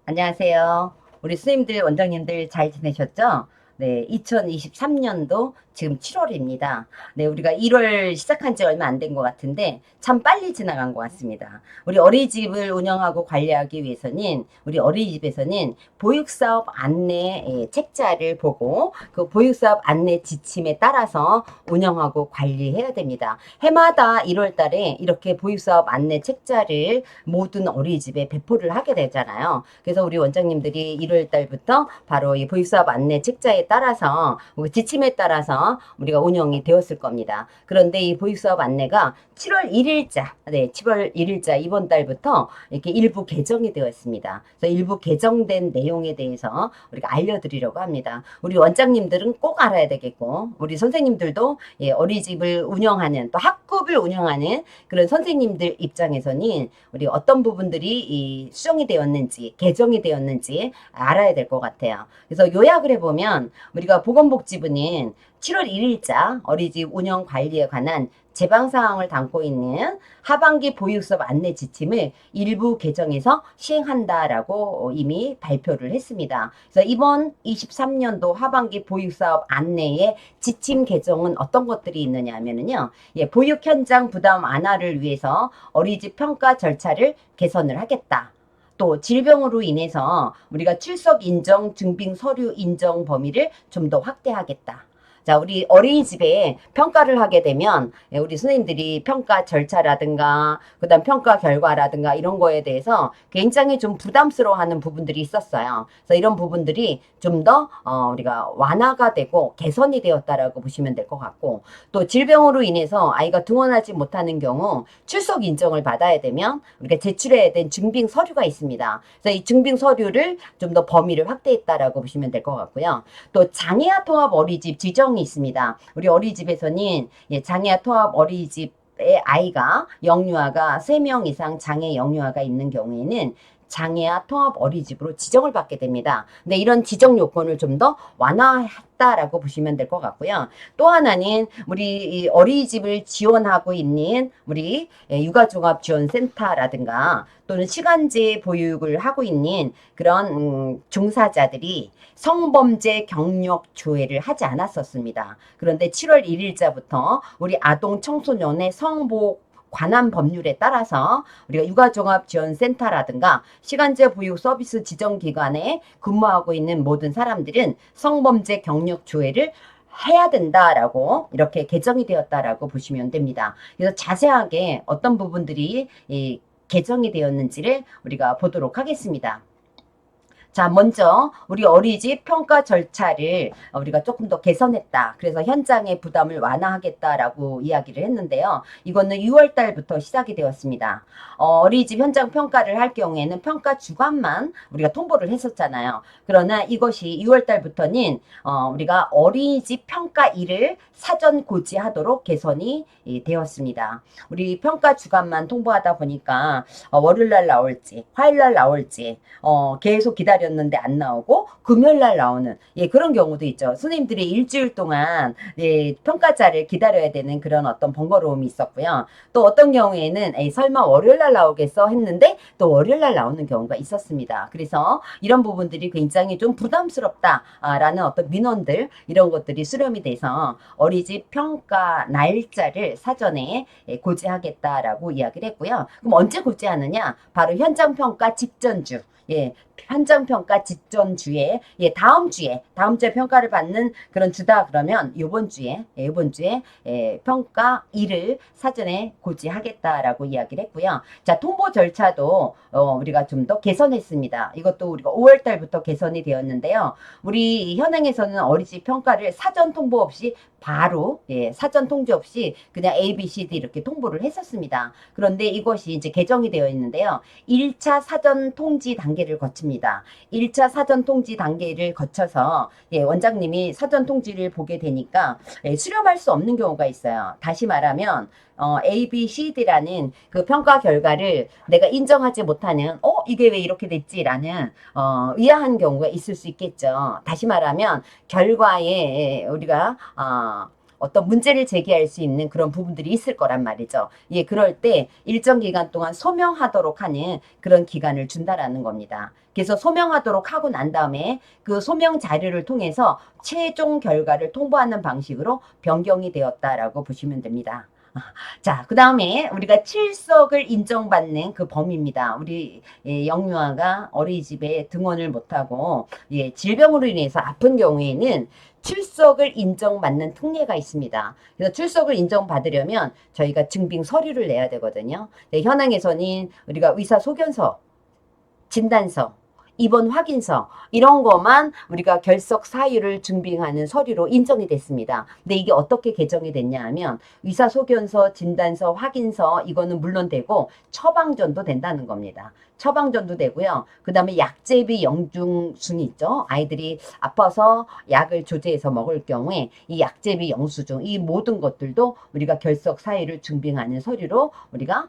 안녕하세요. 우리 스님들, 원장님들 잘 지내셨죠? 네, 2023년도 지금 7월입니다. 네, 우리가 1월 시작한 지 얼마 안 된 것 같은데 참 빨리 지나간 것 같습니다. 우리 어린이집을 운영하고 관리하기 위해서는 우리 어린이집에서는 보육사업 안내 책자를 보고 그 보육사업 안내 지침에 따라서 운영하고 관리해야 됩니다. 해마다 1월 달에 이렇게 보육사업 안내 책자를 모든 어린이집에 배포를 하게 되잖아요. 그래서 우리 원장님들이 1월 달부터 바로 이 보육사업 안내 책자에 따라서 지침에 따라서 우리가 운영이 되었을 겁니다. 그런데 이 보육사업 안내가 7월 1일자, 네, 7월 1일자 이번 달부터 이렇게 일부 개정이 되었습니다. 그래서 일부 개정된 내용에 대해서 우리가 알려드리려고 합니다. 우리 원장님들은 꼭 알아야 되겠고, 우리 선생님들도 예, 어린이집을 운영하는 또 학급을 운영하는 그런 선생님들 입장에서는 우리 어떤 부분들이 수정이 되었는지, 개정이 되었는지 알아야 될 것 같아요. 그래서 요약을 해보면 우리가 보건복지부는 7월 1일자 어린이집 운영 관리에 관한 제방사항을 담고 있는 하반기 보육수업 안내 지침을 일부 개정해서 시행한다라고 이미 발표를 했습니다. 그래서 이번 23년도 하반기 보육사업 안내의 지침 개정은 어떤 것들이 있느냐 하면은요, 예, 보육 현장 부담 완화를 위해서 어린이집 평가 절차를 개선을 하겠다. 또 질병으로 인해서 우리가 출석 인정, 증빙 서류 인정 범위를 좀 더 확대하겠다. 자, 우리 어린이집에 평가를 하게 되면 우리 선생님들이 평가 절차라든가 그다음 평가 결과라든가 이런 거에 대해서 굉장히 좀 부담스러워하는 부분들이 있었어요. 그래서 이런 부분들이 좀 더 우리가 완화가 되고 개선이 되었다라고 보시면 될 것 같고 또 질병으로 인해서 아이가 등원하지 못하는 경우 출석 인정을 받아야 되면 우리가 제출해야 된 증빙 서류가 있습니다. 그래서 이 증빙 서류를 좀 더 범위를 확대했다라고 보시면 될 것 같고요. 또 장애아 통합 어린이집 지정이 있습니다. 우리 어린이집에서는 예, 장애아 통합 어린이집의 아이가 영유아가 3명 이상 장애 영유아가 있는 경우에는 장애아 통합 어린이집으로 지정을 받게 됩니다. 근데 이런 지정 요건을 좀 더 완화했다라고 보시면 될 것 같고요. 또 하나는 우리 어린이집을 지원하고 있는 우리 육아종합지원센터라든가 또는 시간제 보육을 하고 있는 그런 종사자들이 성범죄 경력 조회를 하지 않았었습니다. 그런데 7월 1일자부터 우리 아동 청소년의 성보 관한 법률에 따라서 우리가 육아종합지원센터라든가 시간제 보육 서비스 지정기관에 근무하고 있는 모든 사람들은 성범죄 경력 조회를 해야 된다라고 이렇게 개정이 되었다라고 보시면 됩니다. 그래서 자세하게 어떤 부분들이 개정이 되었는지를 우리가 보도록 하겠습니다. 자, 먼저 우리 어린이집 평가 절차를 우리가 조금 더 개선했다. 그래서 현장의 부담을 완화하겠다라고 이야기를 했는데요. 이거는 6월 달부터 시작이 되었습니다. 어린이집 현장 평가를 할 경우에는 평가 주간만 우리가 통보를 했었잖아요. 그러나 이것이 6월 달부터는 우리가 어린이집 평가일을 사전 고지하도록 개선이 되었습니다. 우리 평가 주간만 통보하다 보니까 월요일 날 나올지 화요일 날 나올지 계속 기다렸는데 안 나오고 금요일 날 나오는 예, 그런 경우도 있죠. 선생님들이 일주일 동안 예, 평가자를 기다려야 되는 그런 어떤 번거로움이 있었고요. 또 어떤 경우에는 에이, 설마 월요일 날 나오겠어 했는데 또 월요일 날 나오는 경우가 있었습니다. 그래서 이런 부분들이 굉장히 좀 부담스럽다라는 어떤 민원들 이런 것들이 수렴이 돼서 어린이집 평가 날짜를 사전에 예, 고지하겠다라고 이야기를 했고요. 그럼 언제 고지하느냐? 바로 현장 평가 직전주. 예, 현장평가 직전주에, 예, 다음 주에 평가를 받는 그런 주다 그러면 요번 주에, 예, 요번 주에, 예, 평가일을 사전에 고지하겠다라고 이야기를 했고요. 자, 통보 절차도, 우리가 좀 더 개선했습니다. 이것도 우리가 5월 달부터 개선이 되었는데요. 우리 현행에서는 어린이집 평가를 사전 통보 없이 바로, 예, 사전 통지 없이 그냥 A, B, C, D 이렇게 통보를 했었습니다. 그런데 이것이 이제 개정이 되어 있는데요. 1차 사전 통지 단계를 거칩니다. 1차 사전 통지 단계를 거쳐서 예, 원장님이 사전 통지를 보게 되니까 예, 수렴할 수 없는 경우가 있어요. 다시 말하면 A, B, C, D라는 그 평가 결과를 내가 인정하지 못하는 이게 왜 이렇게 됐지라는 의아한 경우가 있을 수 있겠죠. 다시 말하면 결과에 우리가 어떤 문제를 제기할 수 있는 그런 부분들이 있을 거란 말이죠. 예, 그럴 때 일정 기간 동안 소명하도록 하는 그런 기간을 준다라는 겁니다. 그래서 소명하도록 하고 난 다음에 그 소명 자료를 통해서 최종 결과를 통보하는 방식으로 변경이 되었다라고 보시면 됩니다. 자, 그 다음에 우리가 칠석을 인정받는 그 범위입니다. 우리 영유아가 어린이집에 등원을 못하고 질병으로 인해서 아픈 경우에는 출석을 인정받는 특례가 있습니다. 그래서 출석을 인정받으려면 저희가 증빙 서류를 내야 되거든요. 네, 현행에서는 우리가 의사소견서, 진단서, 입원 확인서 이런 것만 우리가 결석 사유를 증빙하는 서류로 인정이 됐습니다. 근데 이게 어떻게 개정이 됐냐 하면 의사소견서, 진단서, 확인서 이거는 물론 되고 처방전도 된다는 겁니다. 처방전도 되고요. 그 다음에 약제비 영수증이 있죠. 아이들이 아파서 약을 조제해서 먹을 경우에 이 약제비 영수증 이 모든 것들도 우리가 결석 사유를 증빙하는 서류로 우리가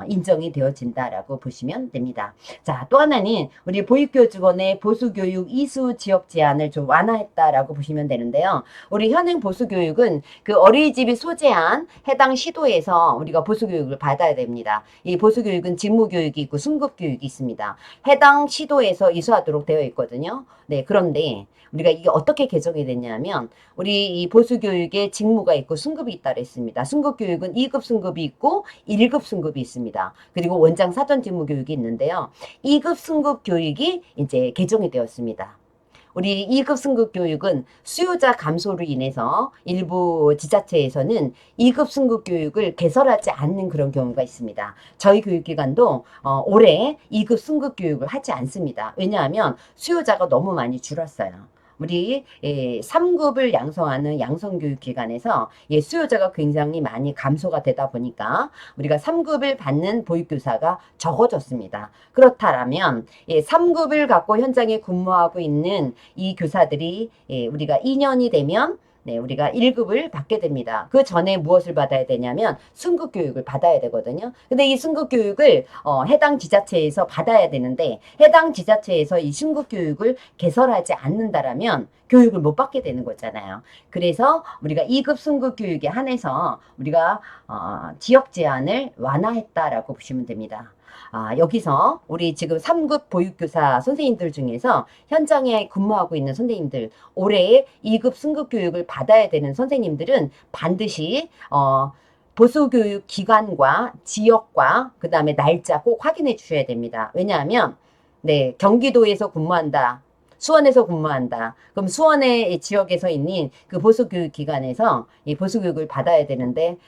인정이 되어진다라고 보시면 됩니다. 자, 또 하나는 우리 보육교직원의 보수교육 이수 지역 제한을 좀 완화했다라고 보시면 되는데요. 우리 현행 보수교육은 그 어린이집이 소재한 해당 시도에서 우리가 보수교육을 받아야 됩니다. 이 보수교육은 직무교육이 있고 순급교육이 있습니다. 해당 시도에서 이수하도록 되어 있거든요. 네, 그런데 우리가 이게 어떻게 개정이 됐냐면 우리 이 보수교육에 직무가 있고 순급이 있다 그랬습니다. 순급교육은 2급 순급이 있고 1급 순급이 있습니다. 그리고 원장 사전 직무 교육이 있는데요. 2급 승급 교육이 이제 개정이 되었습니다. 우리 2급 승급 교육은 수요자 감소로 인해서 일부 지자체에서는 2급 승급 교육을 개설하지 않는 그런 경우가 있습니다. 저희 교육기관도 올해 2급 승급 교육을 하지 않습니다. 왜냐하면 수요자가 너무 많이 줄었어요. 우리 3급을 양성하는 양성교육기관에서 수요자가 굉장히 많이 감소가 되다 보니까 우리가 3급을 받는 보육교사가 적어졌습니다. 그렇다면 3급을 갖고 현장에 근무하고 있는 이 교사들이 우리가 2년이 되면 네, 우리가 1급을 받게 됩니다. 그 전에 무엇을 받아야 되냐면 승급 교육을 받아야 되거든요. 근데 이 승급 교육을 해당 지자체에서 받아야 되는데 해당 지자체에서 이 승급 교육을 개설하지 않는다라면 교육을 못 받게 되는 거잖아요. 그래서 우리가 2급 승급 교육에 한해서 우리가 지역 제한을 완화했다라고 보시면 됩니다. 여기서 우리 지금 3급 보육교사 선생님들 중에서 현장에 근무하고 있는 선생님들, 올해 2급 승급 교육을 받아야 되는 선생님들은 반드시 보수교육 기관과 지역과 그 다음에 날짜 꼭 확인해 주셔야 됩니다. 왜냐하면 네, 경기도에서 근무한다. 수원에서 근무한다. 그럼 수원의 지역에서 있는 그 보수교육 기관에서 이 보수교육을 받아야 되는데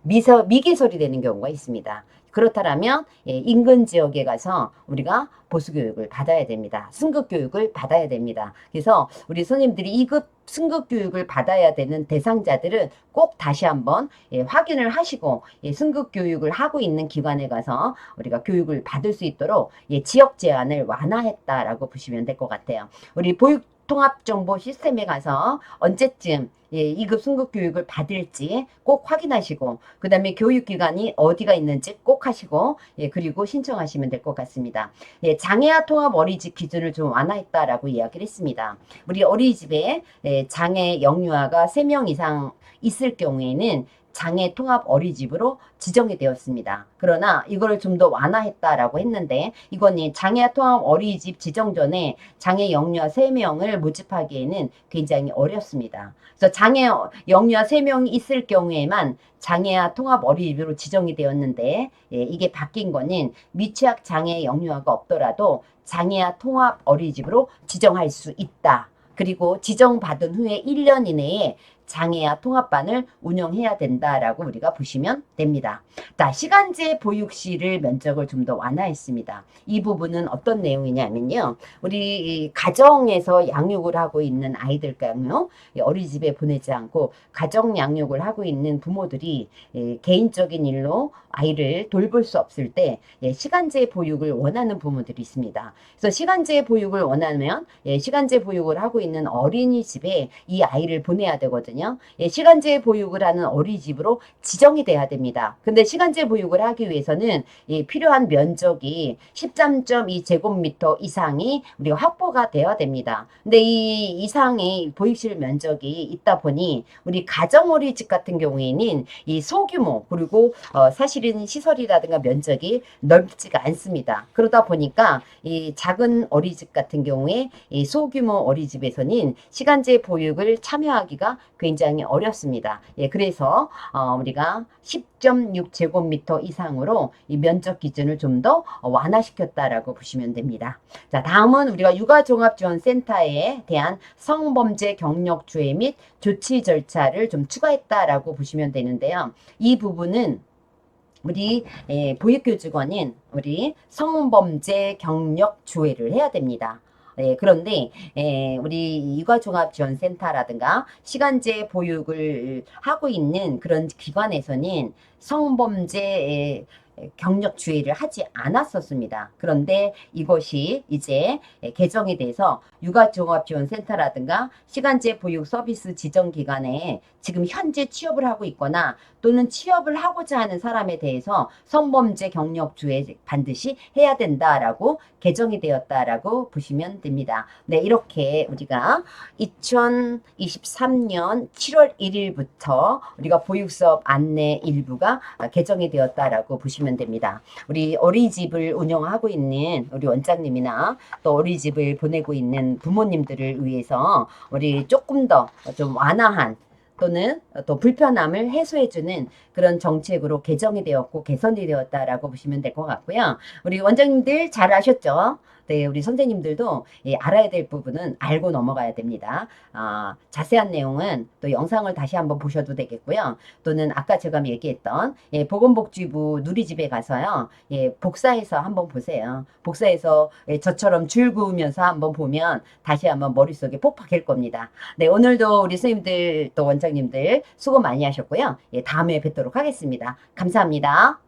미개설이 되는 경우가 있습니다. 그렇다면 인근 지역에 가서 우리가 보수교육을 받아야 됩니다. 승급교육을 받아야 됩니다. 그래서 우리 선생님들이 2급 승급교육을 받아야 되는 대상자들은 꼭 다시 한번 확인을 하시고 승급교육을 하고 있는 기관에 가서 우리가 교육을 받을 수 있도록 지역 제한을 완화했다라고 보시면 될 것 같아요. 우리 보육 통합정보 시스템에 가서 언제쯤 2급 승급 교육을 받을지 꼭 확인하시고 그 다음에 교육기관이 어디가 있는지 꼭 하시고 그리고 신청하시면 될 것 같습니다. 장애아 통합 어린이집 기준을 좀 완화했다라고 이야기를 했습니다. 우리 어린이집에 장애 영유아가 3명 이상 있을 경우에는 장애 통합 어린이집으로 지정이 되었습니다. 그러나 이거를 좀 더 완화했다라고 했는데 이거는 장애 통합 어린이집 지정 전에 장애 영유아 3명을 모집하기에는 굉장히 어렵습니다. 그래서 장애 영유아 3명이 있을 경우에만 장애아 통합 어린이집으로 지정이 되었는데 이게 바뀐 거는 미취학 장애 영유아가 없더라도 장애아 통합 어린이집으로 지정할 수 있다. 그리고 지정받은 후에 1년 이내에 장애아 통합반을 운영해야 된다라고 우리가 보시면 됩니다. 자, 시간제 보육실을 면적을 좀 더 완화했습니다. 이 부분은 어떤 내용이냐면요. 우리 가정에서 양육을 하고 있는 아이들까요. 어린이집에 보내지 않고 가정 양육을 하고 있는 부모들이 개인적인 일로 아이를 돌볼 수 없을 때 시간제 보육을 원하는 부모들이 있습니다. 그래서 시간제 보육을 원하면 시간제 보육을 하고 있는 어린이집에 이 아이를 보내야 되거든요. 있거든요. 예, 시간제 보육을 하는 어린이집으로 지정이 돼야 됩니다. 근데 시간제 보육을 하기 위해서는 이 필요한 면적이 13.2제곱미터 이상이 우리가 확보가 되어야 됩니다. 근데 이 이상의 보육실 면적이 있다 보니 우리 가정어린이집 같은 경우에는 이 소규모 그리고 사실은 시설이라든가 면적이 넓지가 않습니다. 그러다 보니까 이 작은 어린이집 같은 경우에 이 소규모 어린이집에서는 시간제 보육을 참여하기가 굉장히 어렵습니다. 예, 그래서 우리가 10.6제곱미터 이상으로 이 면적 기준을 좀 더 완화시켰다라고 보시면 됩니다. 자, 다음은 우리가 육아종합지원센터에 대한 성범죄 경력 주의 및 조치 절차를 좀 추가했다라고 보시면 되는데요. 이 부분은 우리 보육교직원인 우리 성범죄 경력 조회를 해야 됩니다. 그런데 우리 육아종합지원센터라든가 시간제 보육을 하고 있는 그런 기관에서는 성범죄 경력 주의를 하지 않았었습니다. 그런데 이것이 이제 개정이 돼서 육아종합지원센터라든가 시간제 보육 서비스 지정기관에 지금 현재 취업을 하고 있거나 또는 취업을 하고자 하는 사람에 대해서 성범죄 경력 주의 반드시 해야 된다라고 개정이 되었다라고 보시면 됩니다. 네, 이렇게 우리가 2023년 7월 1일부터 우리가 보육수업 안내 일부가 개정이 되었다라고 보시면 됩니다. 우리 어린이집을 운영하고 있는 우리 원장님이나 또 어린이집을 보내고 있는 부모님들을 위해서 우리 조금 더 좀 완화한 또는 또 불편함을 해소해주는 그런 정책으로 개정이 되었고 개선이 되었다라고 보시면 될 것 같고요. 우리 원장님들 잘 아셨죠? 네, 우리 선생님들도 알아야 될 부분은 알고 넘어가야 됩니다. 자세한 내용은 또 영상을 다시 한번 보셔도 되겠고요. 또는 아까 제가 얘기했던 보건복지부 누리집에 가서요. 복사해서 한번 보세요. 복사해서 저처럼 줄 그으면서 한번 보면 다시 한번 머릿속에 폭박할 겁니다. 네, 오늘도 우리 선생님들 또 원장님들 수고 많이 하셨고요. 다음에 뵙도록 하겠습니다. 감사합니다.